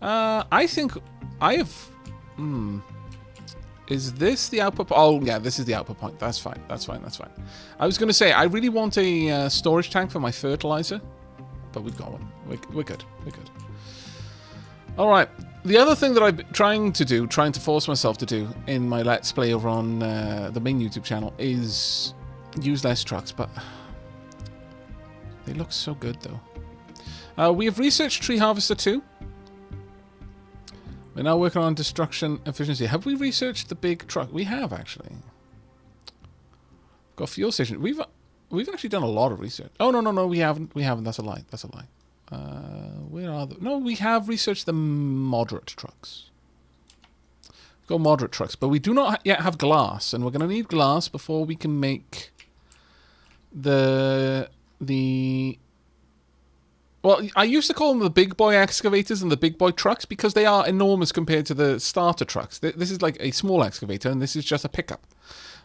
I think I have... Is this the output? Oh, yeah, this is the output point. That's fine. That's fine. That's fine. I was going to say, I really want a storage tank for my fertilizer, but we've got one. We're good. We're good. All right. The other thing that I'm trying to force myself to do in my Let's Play over on the main YouTube channel is use less trucks, but they look so good, though. We have researched Tree Harvester 2. We're now working on destruction efficiency. Have we researched the big truck? We have, actually. Got fuel station. We've actually done a lot of research. Oh, no, we haven't. We haven't. That's a lie. That's a lie. Where are the... No, we have researched the moderate trucks. We've got moderate trucks, but we do not yet have glass, and we're going to need glass before we can make the... Well, I used to call them the big boy excavators and the big boy trucks because they are enormous compared to the starter trucks. This is like a small excavator, and this is just a pickup.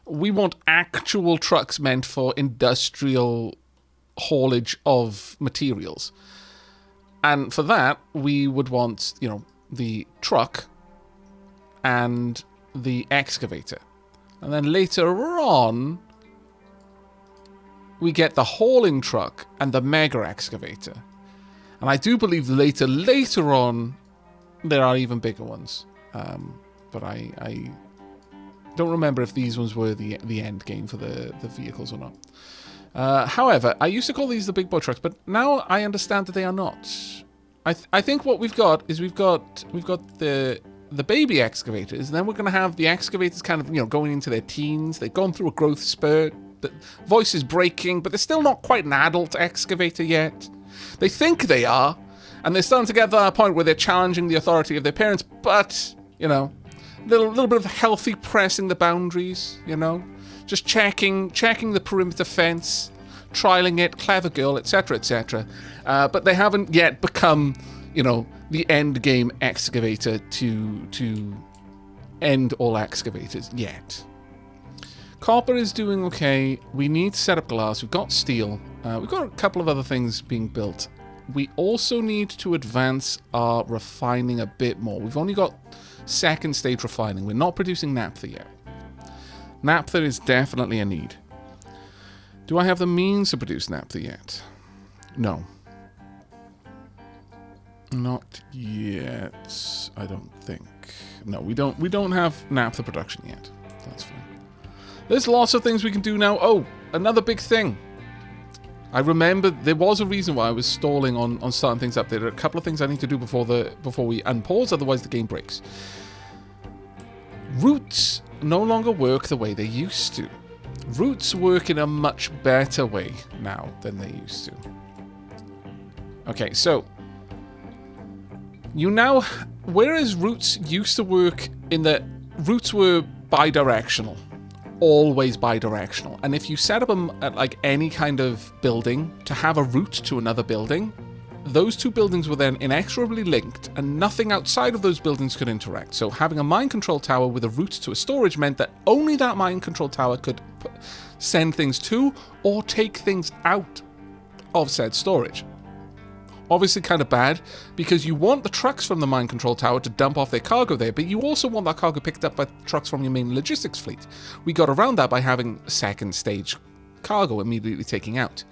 We want actual trucks meant for industrial haulage of materials. And for that, we would want, you know, the truck and the excavator. And then later on, we get the hauling truck and the mega excavator. And I do believe later on, there are even bigger ones. But I don't remember if these ones were the end game for the vehicles or not. However, I used to call these the big boy trucks, but now I understand that they are not. I think what we've got is we've got the baby excavators, and then we're going to have the excavators kind of, you know, going into their teens. They've gone through a growth spurt. The voice is breaking, but they're still not quite an adult excavator yet. They think they are, and they're starting to get to that point where they're challenging the authority of their parents, but, you know, a little bit of healthy pressing the boundaries, you know, just checking the perimeter fence, trialing it, clever girl, etc., etc. But they haven't yet become, you know, the end game excavator to end all excavators yet. Copper is doing okay. We need to set up glass. We've got steel. We've got a couple of other things being built. We also need to advance our refining a bit more. We've only got second stage refining. We're not producing naphtha yet. Naphtha is definitely a need. Do I have the means to produce naphtha yet? No. Not yet, I don't think. No, we don't have naphtha production yet. That's fine. There's lots of things we can do now. Oh, another big thing. I remember there was a reason why I was stalling on starting things up. There are a couple of things I need to do before we unpause, otherwise the game breaks. Roots no longer work the way they used to. Roots work in a much better way now than they used to. Okay, so you now, whereas roots used to work in that roots were bidirectional. Always bidirectional, and if you set up like any kind of building to have a route to another building, those two buildings were then inexorably linked, and nothing outside of those buildings could interact. So having a mind control tower with a route to a storage meant that only that mind control tower could send things to or take things out of said storage. Obviously kind of bad, because you want the trucks from the mind control tower to dump off their cargo there, but you also want that cargo picked up by trucks from your main logistics fleet. We got around that by having second stage cargo immediately taking out.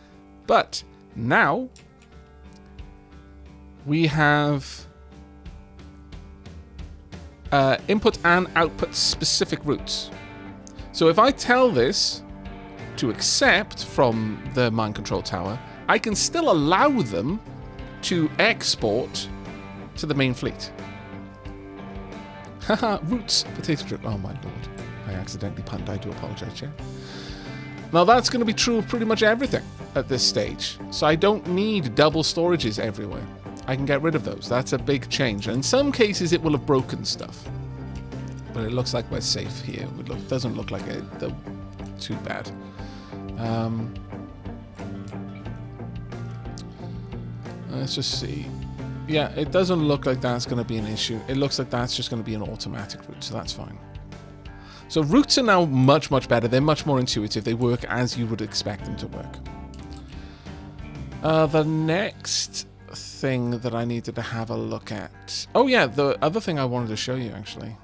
But now we have input and output specific routes. So if I tell this to accept from the mind control tower, I can still allow them to export to the main fleet. Haha, roots, potato drip. Oh my lord. I accidentally punned. I do apologize, Chair. Now that's going to be true of pretty much everything at this stage. So I don't need double storages everywhere. I can get rid of those. That's a big change. And in some cases it will have broken stuff. But it looks like we're safe here. It doesn't look like too bad. Let's just see. Yeah, it doesn't look like that's going to be an issue. It looks like that's just going to be an automatic route, so that's fine. So routes are now much, much better. They're much more intuitive. They work as you would expect them to work. The next thing that I needed to have a look at. Oh yeah, the other thing I wanted to show you actually.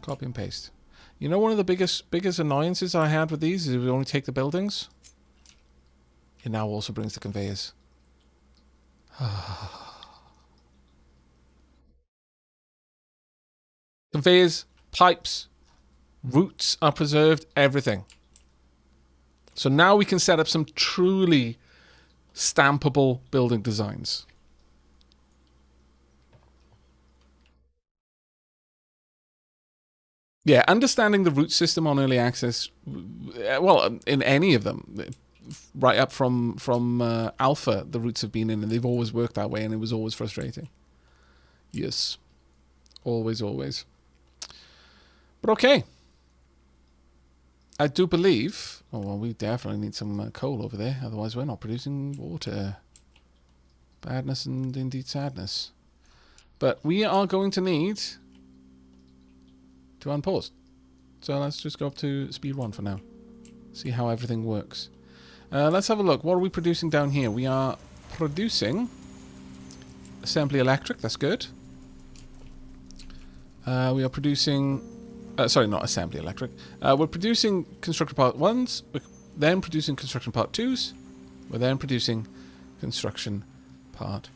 Copy and paste. You know, one of the biggest annoyances I had with these is we only take the buildings. It now also brings the conveyors. Conveyors, pipes, routes are preserved, everything. So now we can set up some truly stampable building designs. Yeah, understanding the root system on early access, well, in any of them, right up from alpha, the roots have been in, and they've always worked that way, and it was always frustrating. Yes, always, always. But okay, I do believe. Oh well, we definitely need some coal over there, otherwise we're not producing water. Badness and indeed sadness. But we are going to need to unpause. So let's just go up to speed 1 for now. See how everything works. Let's have a look. What are we producing down here? We are producing assembly electric. That's good. We are producing... sorry, not assembly electric. We're producing construction part 1s. We're then producing construction part 2s. We're then producing construction part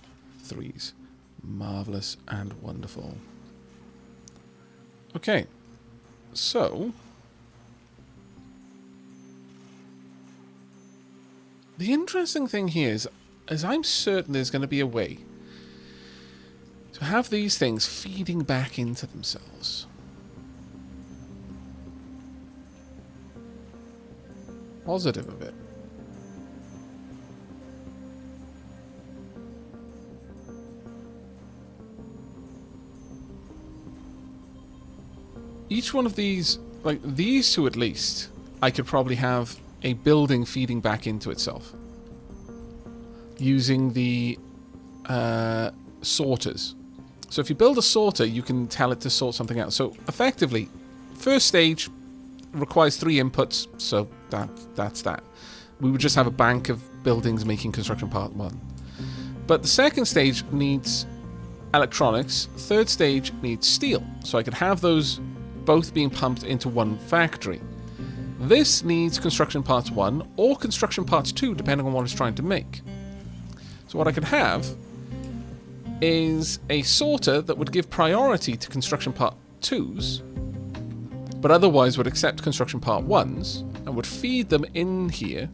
3s. Marvellous and wonderful. Okay. So... the interesting thing here is I'm certain there's going to be a way to have these things feeding back into themselves. Positive of it. Each one of these, like these two at least, I could probably have a building feeding back into itself using the sorters. So if you build a sorter, you can tell it to sort something out. So effectively, first stage requires 3 inputs, so that's that. We would just have a bank of buildings making construction part 1. But the second stage needs electronics, third stage needs steel. So I could have those both being pumped into one factory. This needs construction parts 1 or construction parts 2, depending on what it's trying to make. So what I could have is a sorter that would give priority to construction part 2s, but otherwise would accept construction part 1s and would feed them in here.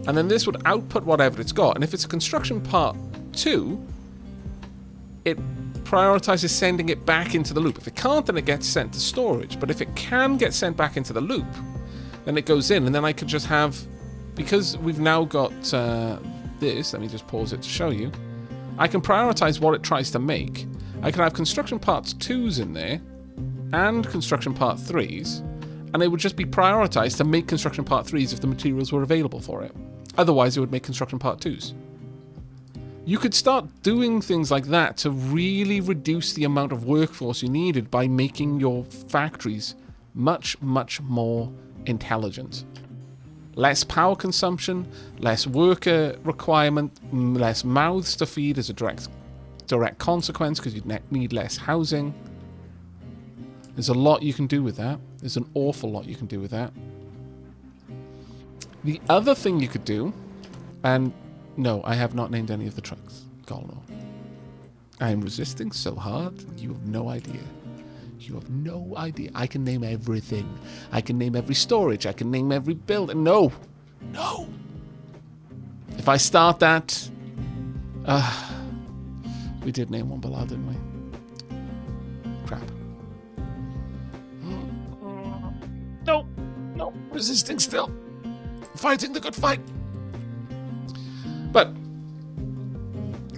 And then this would output whatever it's got. And if it's a construction part 2, it prioritizes sending it back into the loop. If it can't, then it gets sent to storage. But if it can get sent back into the loop, then it goes in. And then I could just have, because we've now got this, let me just pause it to show you. I can prioritize what it tries to make. I can have construction parts 2s in there and construction part 3s, and it would just be prioritized to make construction part 3s if the materials were available for it. Otherwise, it would make construction part 2s. You could start doing things like that to really reduce the amount of workforce you needed by making your factories much, much more intelligent. Less power consumption, less worker requirement, less mouths to feed as a direct consequence because you need less housing. There's a lot you can do with that. There's an awful lot you can do with that. The other thing you could do, and no, I have not named any of the trucks. God, no. I am resisting so hard, you have no idea. You have no idea. I can name everything. I can name every storage. I can name every building. No. No. If I start that... we did name one below, didn't we? Crap. No. No. Resisting still. Fighting the good fight. But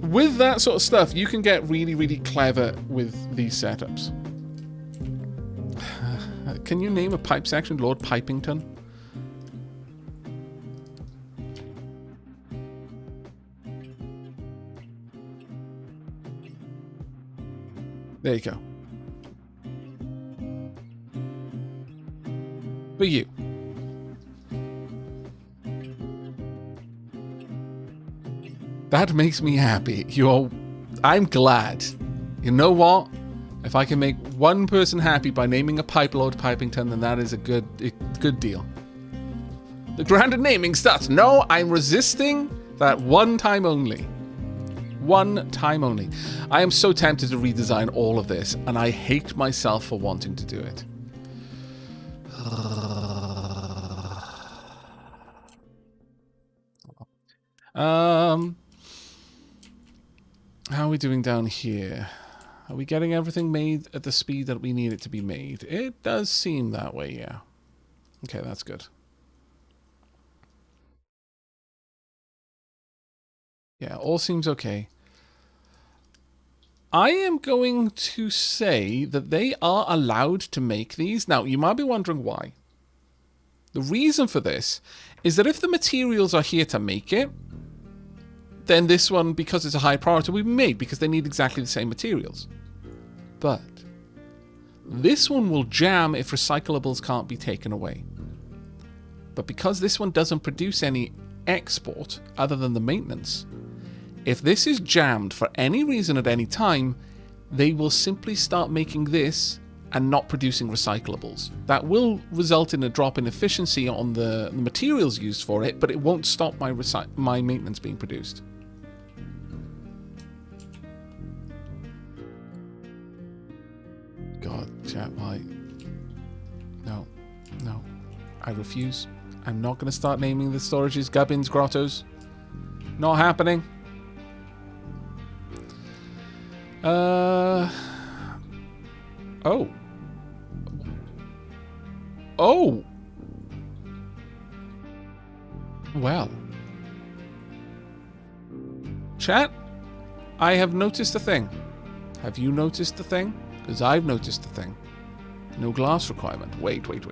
with that sort of stuff, you can get really, really clever with these setups. Can you name a pipe section? Lord Pipington? There you go. For you. That makes me happy. I'm glad. You know what? If I can make one person happy by naming a pipe Lord Pipington, then that is a good deal. The granted naming starts. No, I'm resisting that one time only. One time only. I am so tempted to redesign all of this, and I hate myself for wanting to do it. How are we doing down here? Are we getting everything made at the speed that we need it to be made? It does seem that way, yeah. Okay, that's good. Yeah, all seems okay. I am going to say that they are allowed to make these. Now, you might be wondering why. The reason for this is that if the materials are here to make it, then this one, because it's a high priority, will be made because they need exactly the same materials. But this one will jam if recyclables can't be taken away. But because this one doesn't produce any export other than the maintenance, if this is jammed for any reason at any time, they will simply start making this and not producing recyclables. That will result in a drop in efficiency on the materials used for it, but it won't stop my maintenance being produced. God, chat, why? No. I refuse. I'm not going to start naming the storages gubbins, grottos. Not happening. Oh. Well. Chat, I have noticed a thing. Have you noticed the thing? Because I've noticed the thing. No glass requirement. Wait. Wait.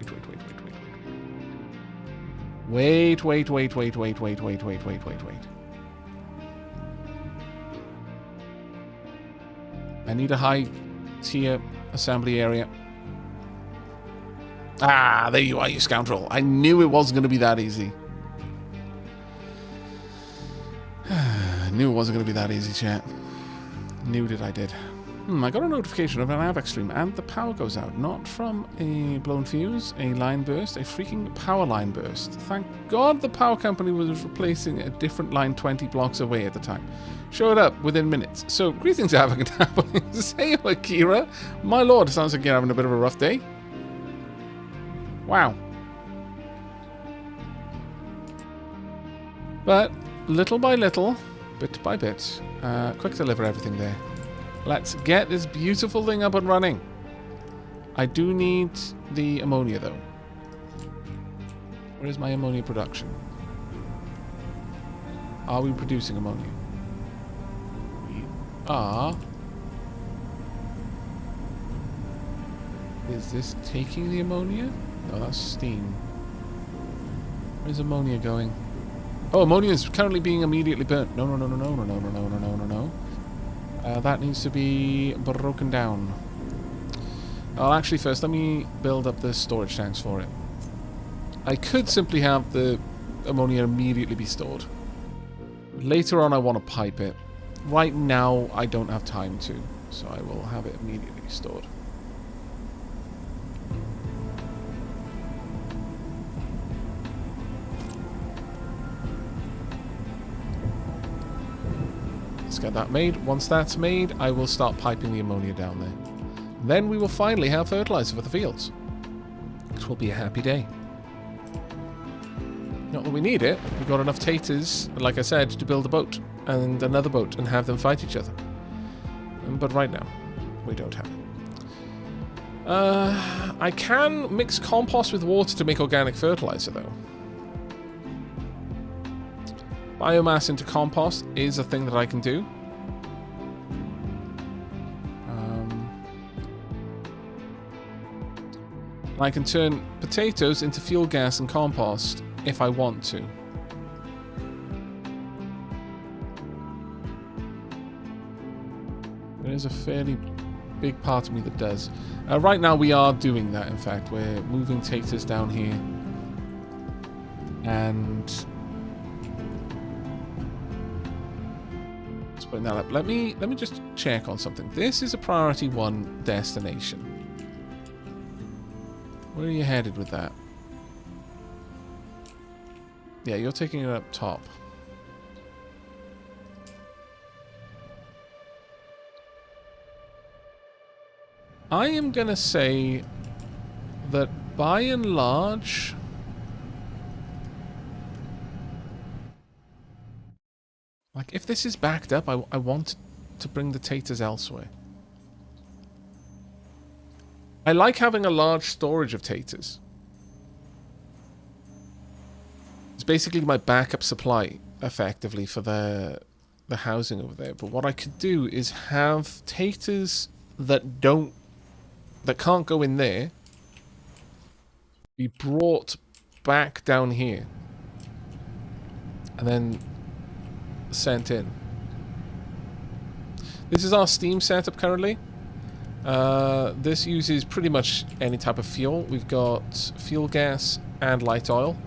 I need a high tier assembly area. Ah, there you are, you scoundrel. I knew it wasn't going to be that easy. I knew it wasn't going to be that easy, chat. Knew that I did. I got a notification of an Aavak stream and the power goes out. Not from a blown fuse, a line burst, a freaking power line burst. Thank God the power company was replacing a different line 20 blocks away at the time. Showed up within minutes. So, greetings Aavak and happenings. Hey Akira. My lord, sounds like you're having a bit of a rough day. Wow. But, little by little, bit by bit, quick deliver everything there. Let's get this beautiful thing up and running. I do need the ammonia, though. Where is my ammonia production? Are we producing ammonia? We are. Is this taking the ammonia? No, that's steam. Where's ammonia going? Oh, ammonia is currently being immediately burnt. No. That needs to be broken down. Well, actually, first, let me build up the storage tanks for it. I could simply have the ammonia immediately be stored. Later on, I want to pipe it. Right now, I don't have time to, so I will have it immediately stored. Let's get that made. Once that's made, I will start piping the ammonia down there. Then we will finally have fertilizer for the fields. It will be a happy day. Not that we need it. We've got enough taters, like I said, to build a boat and another boat and have them fight each other. But right now, we don't have it. I can mix compost with water to make organic fertilizer, though. Biomass into compost is a thing that I can do. I can turn potatoes into fuel gas and compost if I want to. There is a fairly big part of me that does. Right now we are doing that, in fact. We're moving taters down here. And Putting that up. Let me just check on something. This is a priority 1 destination. Where are you headed with that? Yeah, you're taking it up top. I am gonna say that by and large, like if this is backed up, I want to bring the taters elsewhere. I like having a large storage of taters. It's basically my backup supply, effectively, for the housing over there. But what I could do is have taters that can't go in there be brought back down here and then sent in. This is our steam setup currently. This uses pretty much any type of fuel. We've got fuel gas and light oil.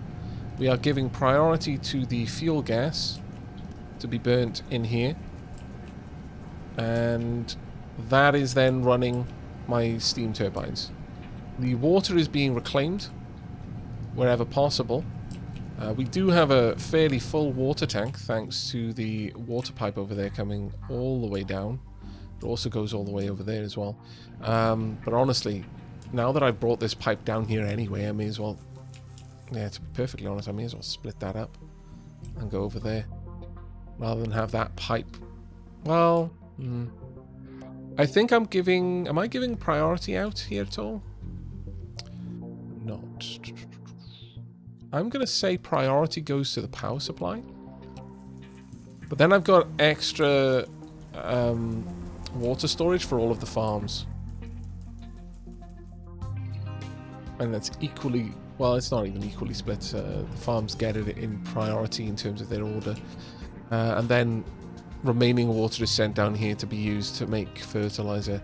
We are giving priority to the fuel gas to be burnt in here, and that is then running my steam turbines. The water is being reclaimed wherever possible. We do have a fairly full water tank thanks to the water pipe over there coming all the way down. It also goes all the way over there as well. But honestly, now that I've brought this pipe down here anyway, I may as well, yeah, to be perfectly honest, I may as well split that up and go over there rather than have that pipe. Well, I think am I giving priority out here at all? Not. I'm going to say priority goes to the power supply. But then I've got extra water storage for all of the farms. And that's equally... Well, it's not even equally split. The farms get it in priority in terms of their order. And then remaining water is sent down here to be used to make fertilizer.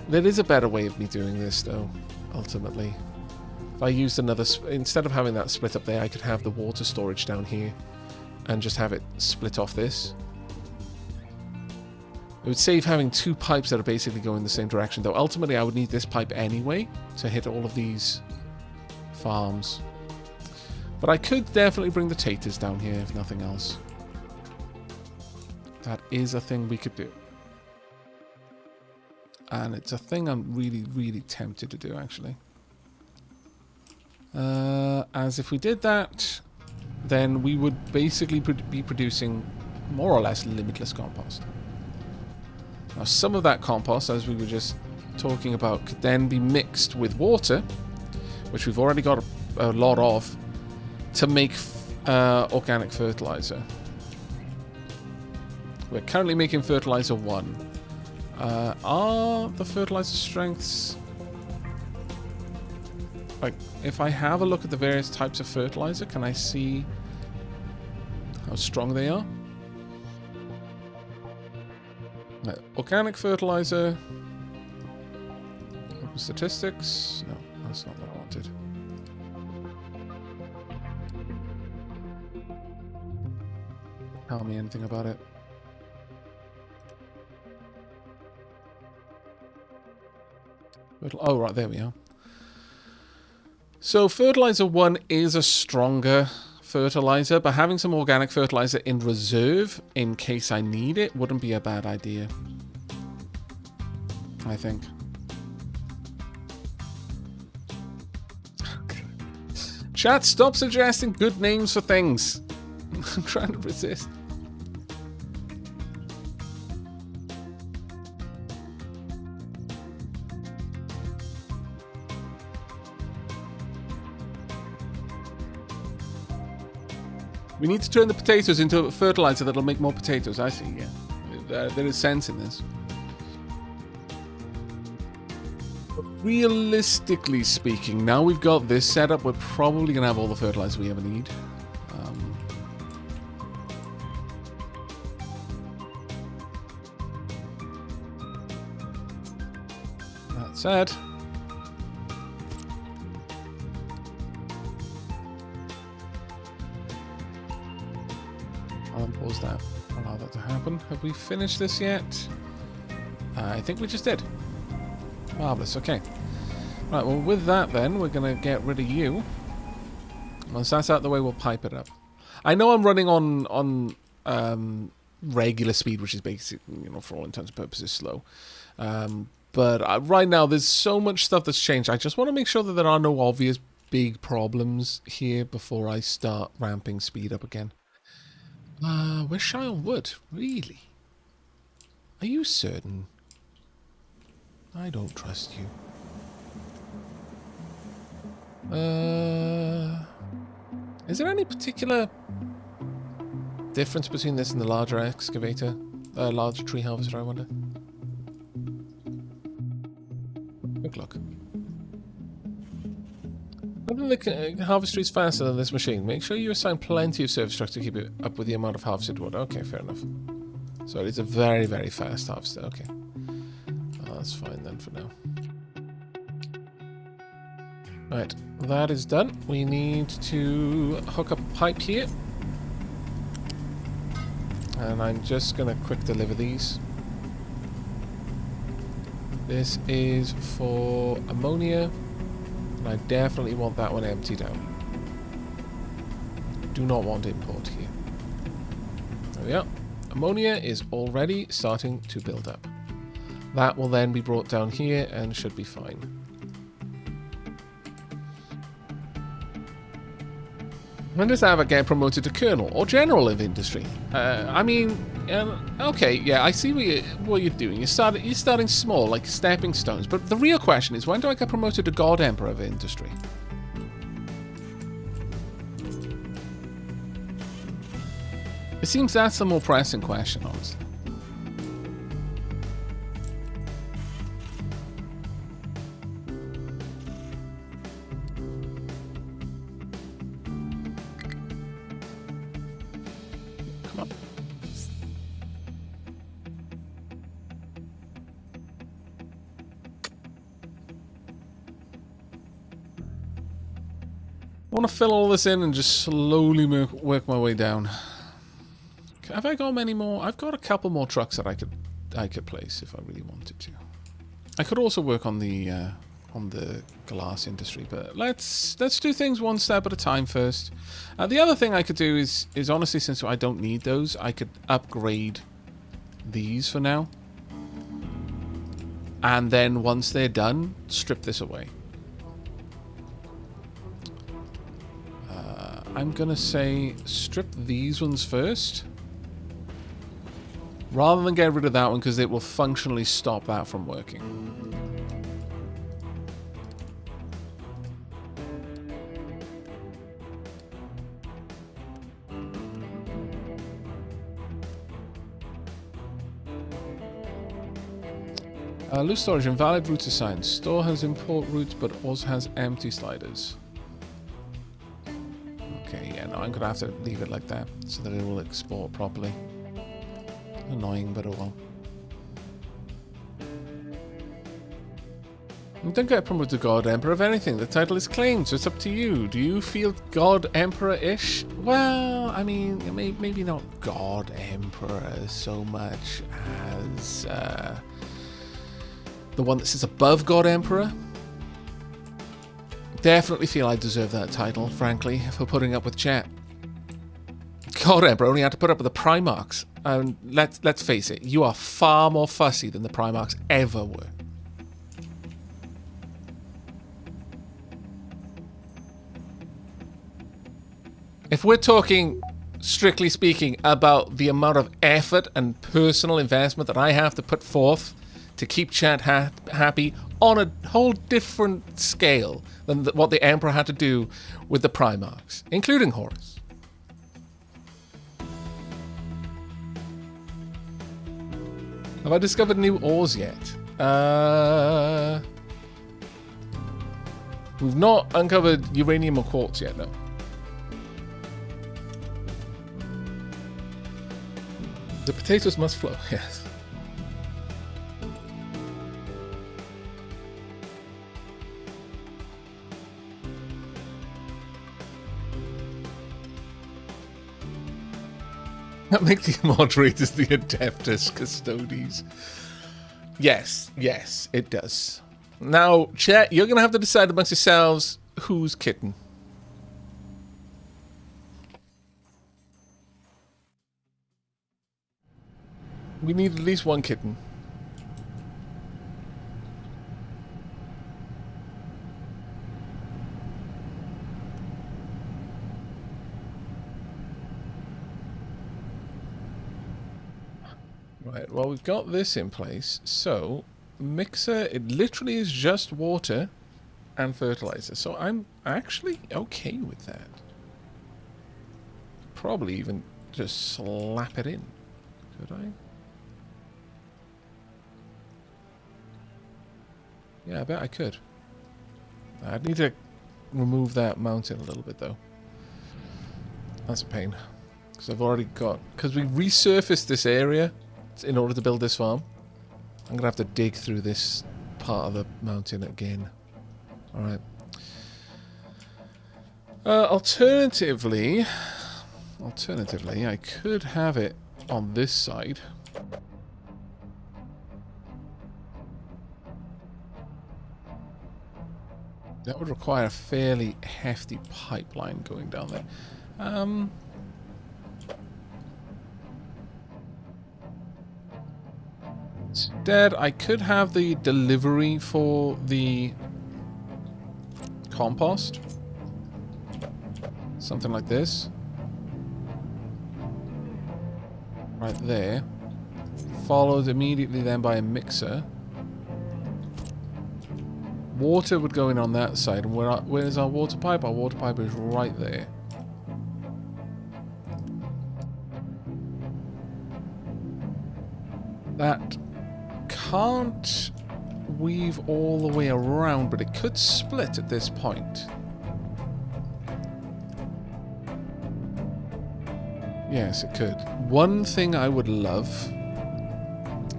There is a better way of me doing this, though, ultimately. If I used another... Instead of having that split up there, I could have the water storage down here and just have it split off this. It would save having 2 pipes that are basically going the same direction, though ultimately I would need this pipe anyway to hit all of these farms. But I could definitely bring the taters down here, if nothing else. That is a thing we could do. And it's a thing I'm really, really tempted to do, actually. As if we did that, then we would basically be producing more or less limitless compost. Now, some of that compost, as we were just talking about, could then be mixed with water, which we've already got a lot of, to make organic fertilizer. We're currently making fertilizer 1. Are the fertilizer strengths... Like, if I have a look at the various types of fertilizer, can I see how strong they are? Organic fertilizer. Statistics. No, that's not what I wanted. Tell me anything about it. Oh, right, there we are. So fertilizer 1 is a stronger fertilizer, but having some organic fertilizer in reserve in case I need it wouldn't be a bad idea, I think. Chat, stop suggesting good names for things. I'm trying to resist. We need to turn the potatoes into fertilizer that'll make more potatoes. I see, yeah. There is sense in this. But realistically speaking, now we've got this set up, we're probably going to have all the fertilizer we ever need. That said... I'll unpause that. I'll allow that to happen. Have we finished this yet? I think we just did. Marvellous, okay. Right, well with that then, we're going to get rid of you. Once that's out of the way, we'll pipe it up. I know I'm running on regular speed, which is basically, you know, for all intents and purposes, slow. But right now, there's so much stuff that's changed. I just want to make sure that there are no obvious big problems here before I start ramping speed up again. We're shy on wood. Really? Are you certain? I don't trust you. Is there any particular difference between this and the larger excavator? Larger tree harvester, I wonder? Quick look. Whether the harvester is faster than this machine, make sure you assign plenty of surface structure to keep it up with the amount of harvested wood. Okay, fair enough. So it's a very, very fast harvester. Okay. Oh, that's fine then for now. Right, that is done. We need to hook up a pipe here. And I'm just going to quick deliver these. This is for ammonia. And I definitely want that one emptied out. Do not want import here. There we are. Ammonia is already starting to build up. That will then be brought down here and should be fine. When does Aavak get promoted to colonel or general of industry? I mean, okay, yeah, I see what you're doing. You're starting small, like stepping stones. But the real question is, when do I get promoted to God Emperor of industry? It seems that's the more pressing question, honestly. I want to fill all this in and just slowly work my way down. Have I got many more? I've got a couple more trucks that I could place if I really wanted to. I could also work on the glass industry, but let's do things one step at a time first. The other thing I could do is honestly, since I don't need those, I could upgrade these for now, and then once they're done, strip this away. I'm gonna say strip these ones first, rather than get rid of that one, because it will functionally stop that from working. Loose storage, invalid route assigned. Store has import routes, but also has empty sliders. Okay, yeah, no, I'm gonna have to leave it like that so that it will export properly. Annoying, but oh well. You don't get promoted to God Emperor of anything. The title is claimed, so it's up to you. Do you feel God Emperor-ish? Well, I mean, maybe not God Emperor so much as the one that sits above God Emperor. Definitely feel I deserve that title, frankly, for putting up with chat. God Emperor only had to put up with the Primarchs. And let's face it, you are far more fussy than the Primarchs ever were. If we're talking, strictly speaking, about the amount of effort and personal investment that I have to put forth to keep chat happy on a whole different scale than what the Emperor had to do with the Primarchs, including Horus. Have I discovered new ores yet? We've not uncovered uranium or quartz yet, no. The potatoes must flow, yes. That makes the moderators the Adeptus Custodes. Yes, yes, it does. Now, chat, you're going to have to decide amongst yourselves who's kitten. We need at least one kitten. Right, well, we've got this in place, so mixer, it literally is just water and fertilizer, so I'm actually okay with that. Probably even just slap it in, could I? Yeah, I bet I could. I'd need to remove that mountain a little bit, though. That's a pain, because I've already got... Because we resurfaced this area in order to build this farm. I'm going to have to dig through this part of the mountain again. Alright. Alternatively, I could have it on this side. That would require a fairly hefty pipeline going down there. Instead, I could have the delivery for the compost. Something like this. Right there. Followed immediately then by a mixer. Water would go in on that side. And where's our water pipe? Our water pipe is right there. That can't weave all the way around, but it could split at this point. Yes, it could. One thing I would love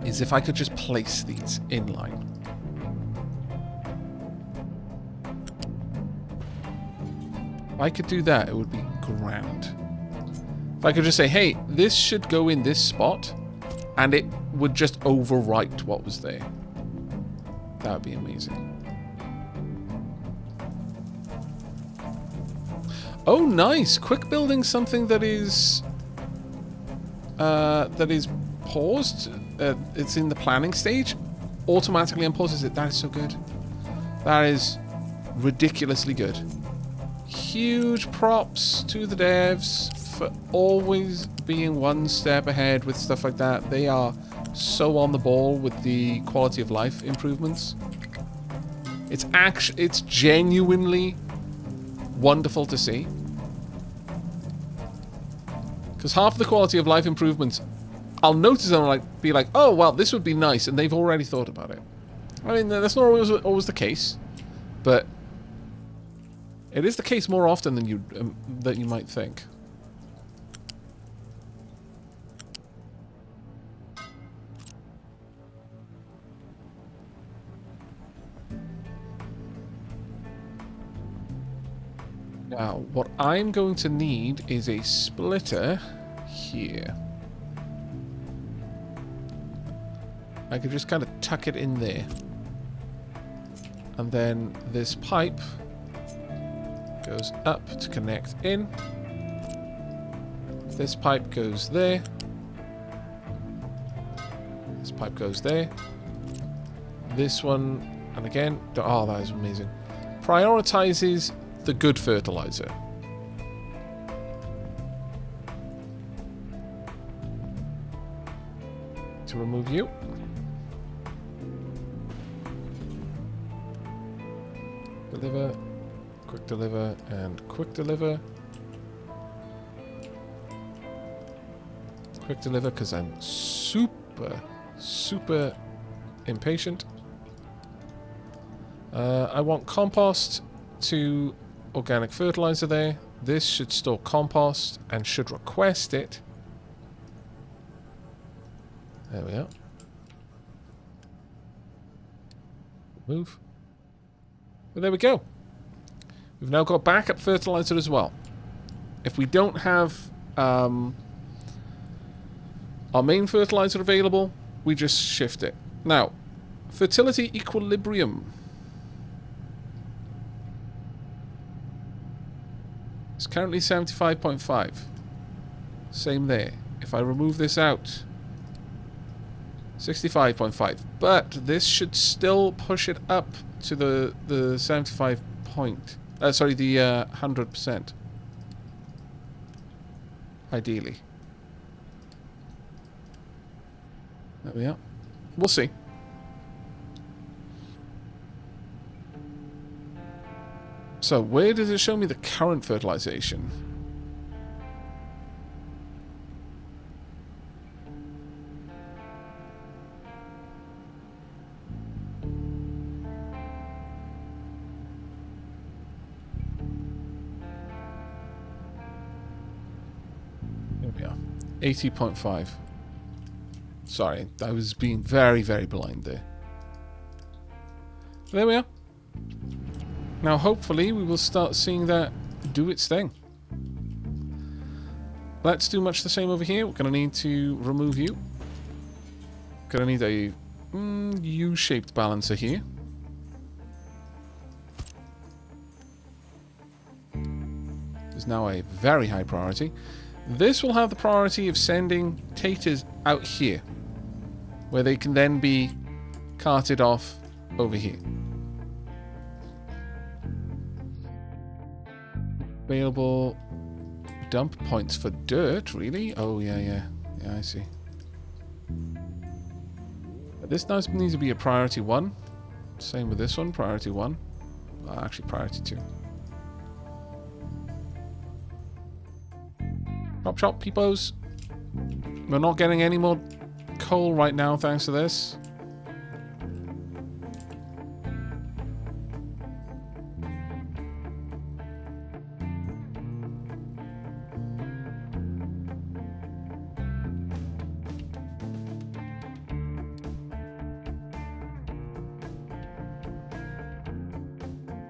is if I could just place these in line. If I could do that, it would be grand. If I could just say, hey, this should go in this spot, and it would just overwrite what was there. That would be amazing. Oh, nice! Quick building something that is paused. It's in the planning stage. Automatically unpauses it. That is so good. That is ridiculously good. Huge props to the devs for always being one step ahead with stuff like that. They are so on the ball with the quality of life improvements. It's genuinely wonderful to see. Because half the quality of life improvements, I'll notice them and be like, oh, well, this would be nice, and they've already thought about it. I mean, that's not always the case, but it is the case more often than you might think. Now, what I'm going to need is a splitter here. I could just kind of tuck it in there. And then this pipe goes up to connect in. This pipe goes there. This pipe goes there. This one, and again, oh, that is amazing. Prioritizes the good fertilizer. To remove you. Deliver, quick deliver, and quick deliver. Quick deliver because I'm super impatient. I want compost to organic fertilizer there. This should store compost and should request it. There we are. Move. But there we go. We've now got backup fertilizer as well. If we don't have Our main fertilizer available, we just shift it. Now, fertility equilibrium. It's currently 75.5. Same there. If I remove this out, 65.5. But this should still push it up to the 75 point. Sorry, the 100%. Ideally. There we are. We'll see. So, where does it show me the current fertilization? There we are. 80.5. Sorry, I was being very, very blind there. There we are. Now, hopefully, we will start seeing that do its thing. Let's do much the same over here. We're going to need to remove you. Going to need a U-shaped balancer here. Is now a very high priority. This will have the priority of sending taters out here, where they can then be carted off over here. Available dump points for dirt, really? Oh, yeah, I see. This needs to be a priority 1. Same with this one, priority 1. Actually, priority 2. Chop, peepos. We're not getting any more coal right now, thanks to this.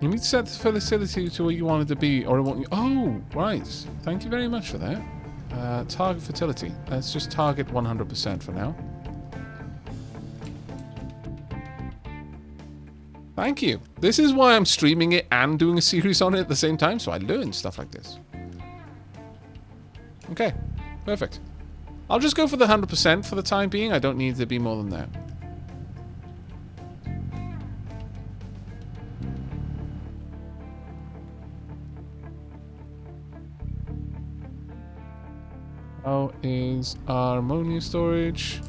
You need to set the fertility to where you want it to be, or it won't. Oh, right. Thank you very much for that. Target fertility. Let's just target 100% for now. Thank you. This is why I'm streaming it and doing a series on it at the same time, so I learn stuff like this. Okay, perfect. I'll just go for the 100% for the time being. I don't need to be more than that. How is our ammonia storage?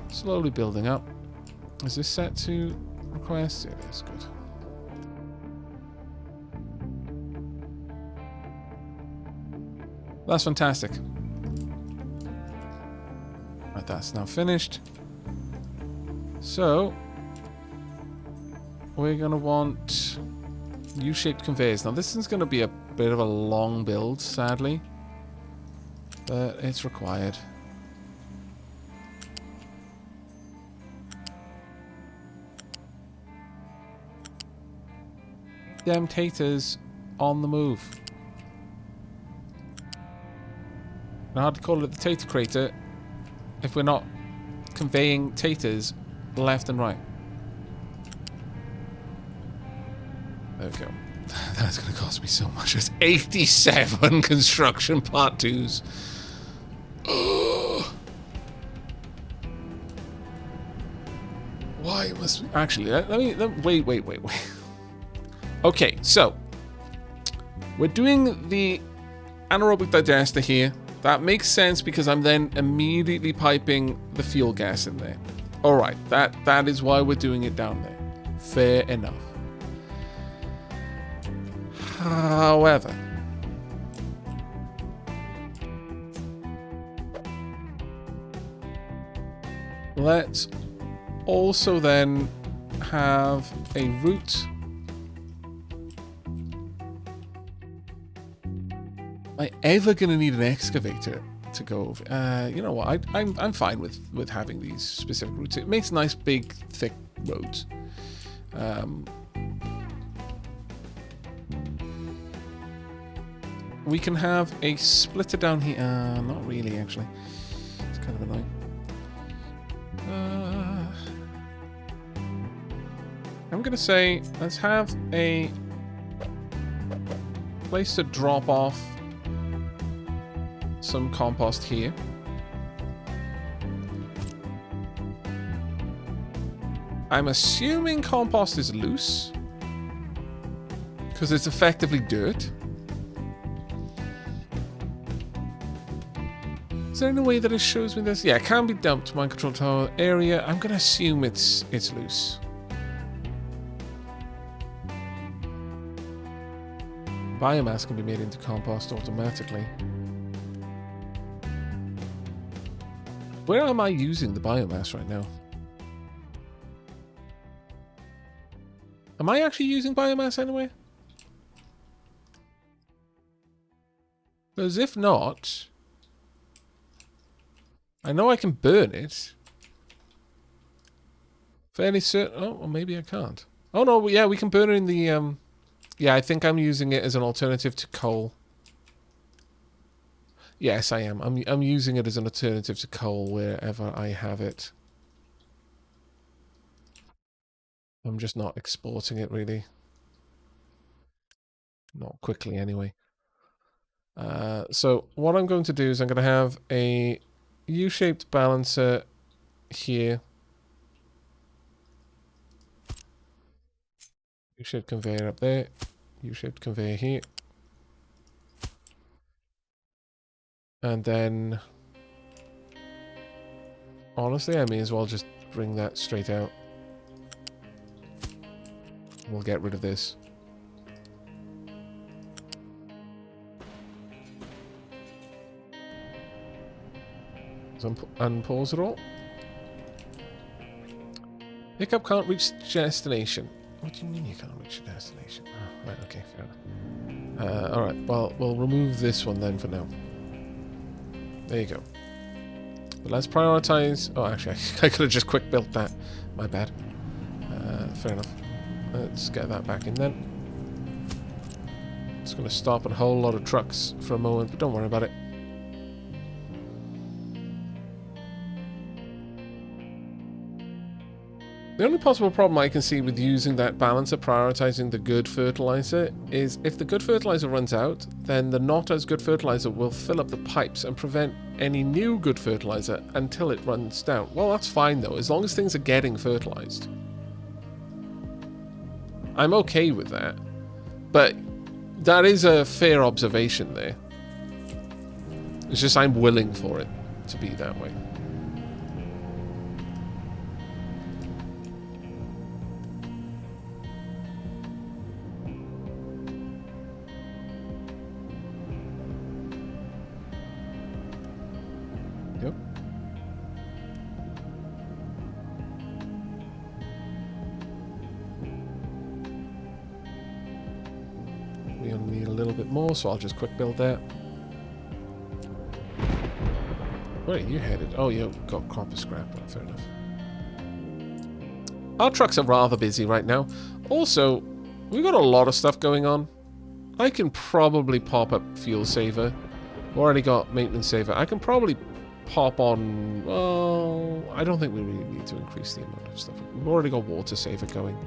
Slowly building up. Is this set to request? It is, good. That's fantastic. Right, that's now finished. So, we're going to want U-shaped conveyors. Now, this is going to be a bit of a long build, sadly. But it's required. Damn taters on the move. Now, hard to call it the tater crater if we're not conveying taters left and right. There we go. That's going to cost me so much. It's 87 construction part 2s. Why must we... Actually, let me wait. Okay, so we're doing the anaerobic digester here. That makes sense because I'm then immediately piping the fuel gas in there. All right, that is why we're doing it down there. Fair enough. However, let's also then have a route. Am I ever going to need an excavator to go over? You know what? I'm fine with having these specific routes. It makes nice, big, thick roads. We can have a splitter down here. Not really, actually. It's kind of annoying. I'm going to say, let's have a place to drop off some compost here. I'm assuming compost is loose because it's effectively dirt. Is there any way that it shows me this? Yeah, it can be dumped to mind control tower area. I'm gonna assume it's loose. Biomass can be made into compost automatically. Where am I using the biomass right now? Am I actually using biomass anyway? Because if not, I know I can burn it. Fairly certain. Oh, well, maybe I can't. Oh no, yeah, we can burn it in the. Yeah, I think I'm using it as an alternative to coal. Yes, I am. I'm using it as an alternative to coal wherever I have it. I'm just not exporting it really. Not quickly anyway. So what I'm going to do is I'm going to have a U-shaped balancer here. U-shaped conveyor up there. U-shaped conveyor here. And then, honestly, I may as well just bring that straight out. We'll get rid of this. Unpause it all. Pickup can't reach destination. What do you mean you can't reach the destination? Oh, right, okay, fair enough. Alright, well, we'll remove this one then for now. There you go. But let's prioritize... Oh, actually, I could have just quick built that. My bad. Fair enough. Let's get that back in then. It's going to stop a whole lot of trucks for a moment, but don't worry about it. The only possible problem I can see with using that balancer prioritizing the good fertilizer is if the good fertilizer runs out, then the not as good fertilizer will fill up the pipes and prevent any new good fertilizer until it runs down. Well, that's fine though, as long as things are getting fertilized. I'm okay with that, but that is a fair observation there. It's just I'm willing for it to be that way. Yep. We only need a little bit more, so I'll just quick build that. Where are you headed? Oh, you got copper scrap. Fair enough. Our trucks are rather busy right now. Also, we've got a lot of stuff going on. I can probably pop up fuel saver. Already got maintenance saver. I can probably pop on... Well, I don't think we really need to increase the amount of stuff. We've already got water saver going.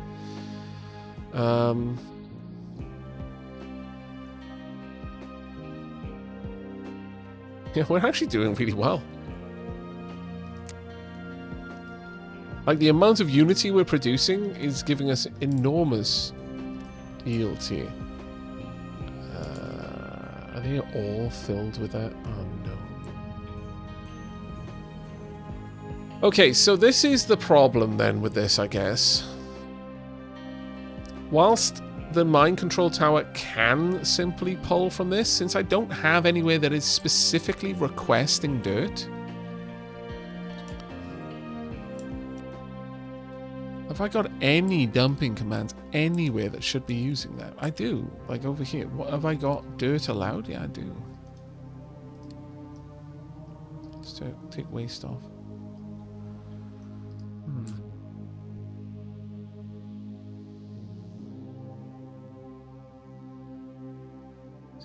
Yeah, we're actually doing really well. Like, the amount of Unity we're producing is giving us enormous yields here. Are they all filled with that? Oh, no. Okay, so this is the problem then with this, I guess. Whilst the mind control tower can simply pull from this, since I don't have anywhere that is specifically requesting dirt. Have I got any dumping commands anywhere that should be using that? I do. Like over here. What have I got? Dirt allowed? Yeah, I do. Let's take waste off.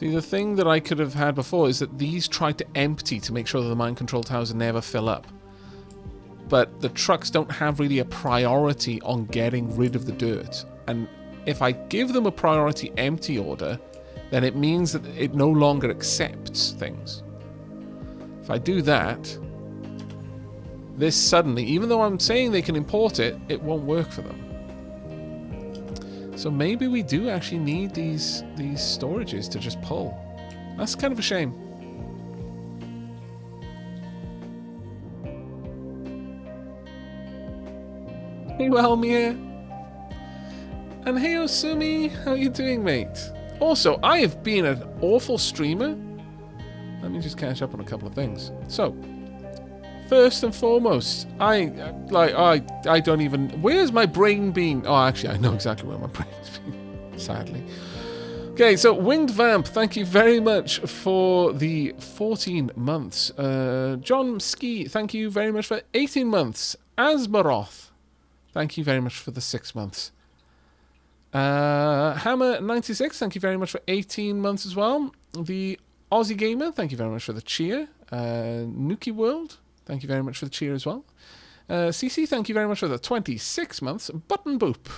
See, the thing that I could have had before is that these try to empty to make sure that the mind control towers never fill up. But the trucks don't have really a priority on getting rid of the dirt. And if I give them a priority empty order, then it means that it no longer accepts things. If I do that, this suddenly, even though I'm saying they can import it, it won't work for them. So maybe we do actually need these storages to just pull. That's kind of a shame. Hey, Welmir. And hey, Osumi, how you doing, mate? Also, I have been an awful streamer. Let me just catch up on a couple of things. So, first and foremost, I don't even... Where's my brain been? Oh, actually, I know exactly where my brain's been, sadly. Okay, so Winged Vamp, thank you very much for the 14 months. John Ski, thank you very much for 18 months. Asmaroth, thank you very much for the 6 months. Hammer96, thank you very much for 18 months as well. The Aussie Gamer, thank you very much for the cheer. Nuki World, thank you very much for the cheer as well. CC, thank you very much for the 26 months. Button Boop,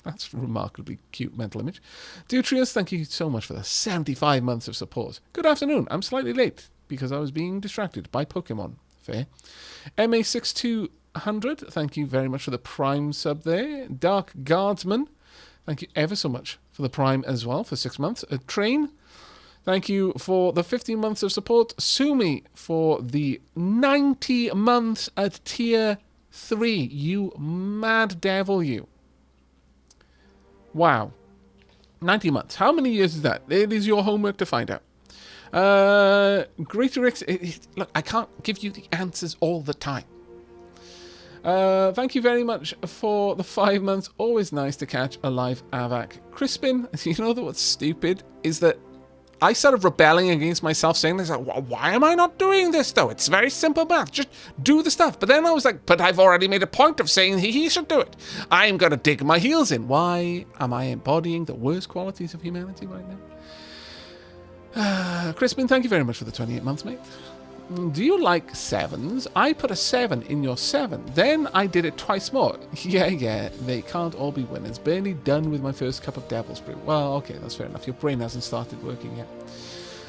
that's a remarkably cute mental image. Dutrius, thank you so much for the 75 months of support. Good afternoon, I'm slightly late because I was being distracted by Pokemon. Fair. MA6200, thank you very much for the Prime sub there. Dark Guardsman, thank you ever so much for the Prime as well for 6 months. Train, thank you for the 15 months of support. Sumi for the 90 months at tier 3. You mad devil, you. Wow. 90 months. How many years is that? It is your homework to find out. Greaterix, look, I can't give you the answers all the time. Thank you very much for the 5 months. Always nice to catch a live Aavak. Crispin, you know what's stupid is that I started rebelling against myself, saying this, like, why am I not doing this, though? It's very simple math. Just do the stuff. But then I was like, but I've already made a point of saying he should do it. I'm going to dig my heels in. Why am I embodying the worst qualities of humanity right now? Crispin, thank you very much for the 28 months, mate. Do you like 7s? I put a 7 in your 7. Then I did it twice more. Yeah, they can't all be winners. Barely done with my first cup of Devil's Brew. Well, okay, that's fair enough. Your brain hasn't started working yet.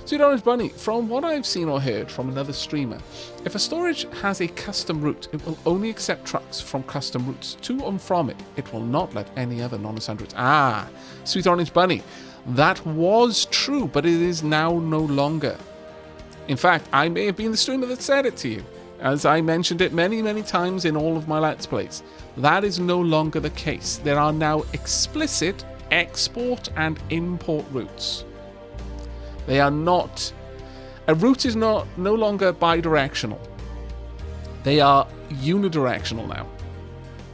Sweet Orange Bunny, from what I've seen or heard from another streamer, if a storage has a custom route, it will only accept trucks from custom routes. To and from it, it will not let any other non-assigned routes. Ah, Sweet Orange Bunny. That was true, but it is now no longer. In fact, I may have been the streamer that said it to you, as I mentioned it many, many times in all of my Let's Plays. That is no longer the case. There are now explicit export and import routes. They are not... A route is no longer bidirectional. They are unidirectional now.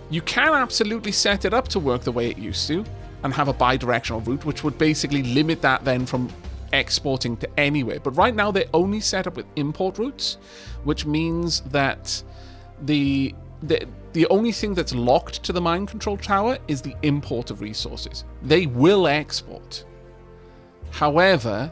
You can absolutely set it up to work the way it used to, and have a bidirectional route, which would basically limit that then from exporting to anywhere. But right now they're only set up with import routes, which means that the only thing that's locked to the mind control tower is the import of resources. They will export. However,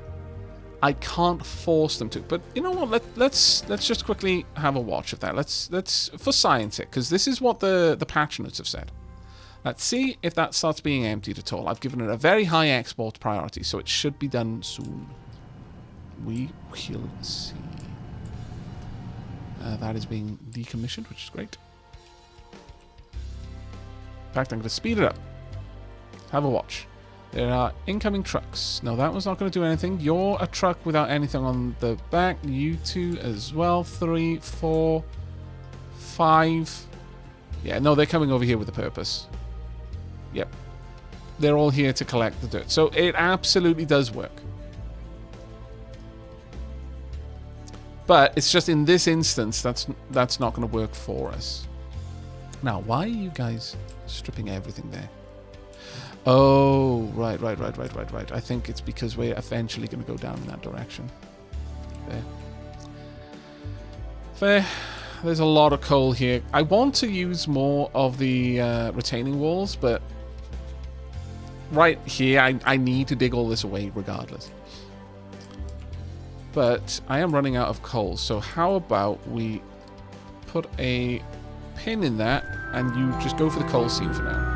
I can't force them to. But you know what? Let's just quickly have a watch of that. Let's for science it, because this is what the patch notes have said. Let's see if that starts being emptied at all. I've given it a very high export priority, so it should be done soon. We will see. That is being decommissioned, which is great. In fact, I'm going to speed it up. Have a watch. There are incoming trucks. No, that one's not going to do anything. You're a truck without anything on the back. You two as well. 3, 4, 5. Yeah, no, they're coming over here with a purpose. Yep. They're all here to collect the dirt. So it absolutely does work. But it's just in this instance that's not going to work for us. Now, why are you guys stripping everything there? Oh, right. I think it's because we're eventually going to go down in that direction. Fair. There's a lot of coal here. I want to use more of the retaining walls, but right here, I need to dig all this away regardless. But I am running out of coal, so how about we put a pin in that and you just go for the coal scene for now.